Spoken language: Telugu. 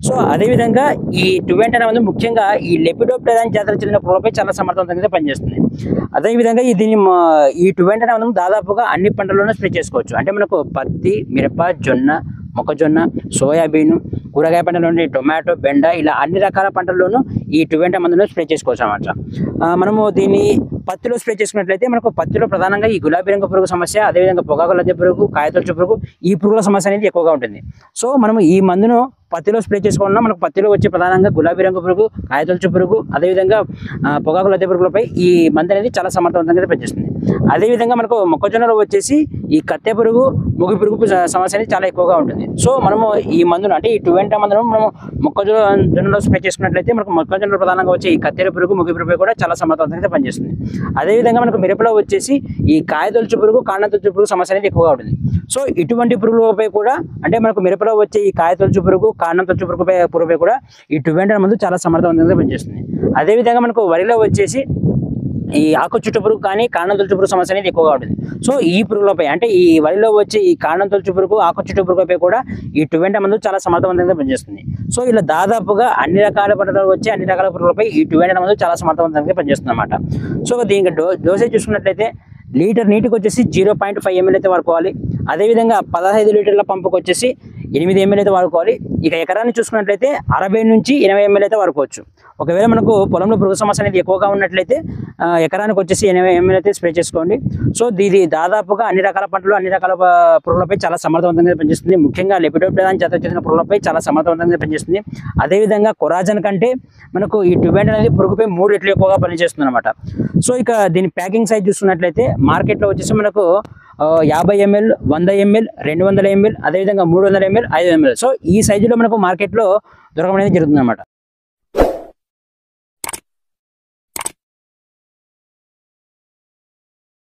సో అదేవిధంగా ఈ టువెంట్ అనేది ముఖ్యంగా ఈ లెపిడోప్టెరా జాతికి చెందిన పురుగులపై చాలా సమర్థవంతంగా పనిచేస్తుంది. అదేవిధంగా ఈ టువెంట్ అనేది దాదాపుగా అన్ని పంటల్లోనూ స్ప్రే చేసుకోవచ్చు. అంటే మనకు పత్తి, మిరప, జొన్న, మొక్కజొన్న, సోయాబీన్, కూరగాయ పంటలు, టొమాటో, బెండ ఇలా అన్ని రకాల పంటల్లోనూ ఈ టువెంట్ మందును స్ప్రే చేసుకోవచ్చు అన్నమాట. మనము దీన్ని పత్తిలో స్ప్రే చేసుకున్నట్లయితే మనకు పత్తిలో ప్రధానంగా ఈ గులాబీ రంగు పురుగు సమస్య, అదేవిధంగా పొగాకు లద్దె పురుగు, కాయతొలుచు పురుగు ఈ పురుగుల సమస్య అనేది ఎక్కువగా ఉంటుంది. సో మనము ఈ మందును పత్తిలో స్ప్రే చేసుకోవడం మనకు పత్తిలో వచ్చే ప్రధానంగా గులాబీ రంగు పురుగు, కాయతొలుచు పురుగు, అదేవిధంగా పొగాకు లద్దె పురుగులపై ఈ మందు అనేది చాలా సమర్థవంతంగా పనిచేస్తుంది. అదేవిధంగా మనకు మొక్కజొన్నలో వచ్చేసి ఈ కత్తె పురుగు, ముగి పురుగు సమస్య అనేది చాలా ఎక్కువగా ఉంటుంది. సో మనము ఈ మందును అంటే ఈ టువెంట్ మందును మనము మొక్కజొన్నలో స్ప్రే చేసుకున్నట్లయితే మనకు మొక్కజొన్నలో ప్రధానంగా వచ్చే ఈ కత్తెర పురుగు, ముగి పురుగుపై కూడా చాలా సమర్థవంతంగా పనిచేస్తుంది. అదేవిధంగా మనకు మిరపలో వచ్చేసి ఈ కాయతొలుచు పురుగు, కాండంతొలుచు పురుగు సమస్య అనేది ఎక్కువగా ఉంటుంది. సో ఇటువంటి పురుగులపై కూడా అంటే మనకు మిరపలో వచ్చే ఈ కాయతొలుచు పురుగు, కాండంతొలుచు పురుగుపై కూడా ఈ టువెంట్ మందు చాలా సమర్థవంతంగా పనిచేస్తుంది. అదేవిధంగా మనకు వరిలో వచ్చేసి ఈ ఆకు చుట్టు పురుగు కానీ కాండం తొలుచు పురుగు సమస్య అనేది ఎక్కువగా ఉంటుంది. సో ఈ పురుగులపై అంటే ఈ వరిలో వచ్చే ఈ కాండం తొలుచు పురుగు, ఆకు చుట్టు పురుగుపై కూడా ఈ టువెంట్ మందు చాలా సమర్థవంతంగా పనిచేస్తుంది. సో ఇలా దాదాపుగా అన్ని రకాల పంటలు వచ్చే అన్ని రకాల పురుగులపై ఈ టువెంట్ మందు చాలా సమర్థవంతంగా పనిచేస్తుంది అన్నమాట. సో దీనికి డోసేజ్ చూసుకున్నట్లయితే లీటర్ నీటికి వచ్చేసి 0.5 ml అయితే వాడుకోవాలి. అదేవిధంగా 15 లీటర్ల పంపుకి వచ్చేసి 8 ml అయితే వాడుకోవాలి. ఇక ఎకరాన్ని చూసుకున్నట్లయితే 60 నుంచి 80 ml అయితే వాడుకోవచ్చు. ఒకవేళ మనకు పొలంలో పురుగు సమస్య అనేది ఎక్కువగా ఉన్నట్లయితే ఎకరానికి వచ్చేసి 80 ml అయితే స్ప్రే చేసుకోండి. సో ఇది దాదాపుగా అన్ని రకాల పంటలు, అన్ని రకాల పురుగులపై చాలా సమర్థవంతంగా పనిచేస్తుంది. ముఖ్యంగా లెపిడోప్టెరా జాతికి చెందిన పురుగులపై చాలా సమర్థవంతంగా పనిచేస్తుంది. అదేవిధంగా కొరాజన్ కంటే మనకు ఈ టువెంట్ అనేది పురుగుపై 3 రెట్లు ఎక్కువగా పనిచేస్తుంది అనమాట. సో ఇక దీని ప్యాకింగ్ సైజ్ చూసుకున్నట్లయితే మార్కెట్లో వచ్చేసి మనకు 50 ml, 100 ml, 200 ml, అదేవిధంగా 300 ml, 500 ml. సో ఈ సైజులో మనకు మార్కెట్లో దొరకడం అనేది జరుగుతుంది అనమాట.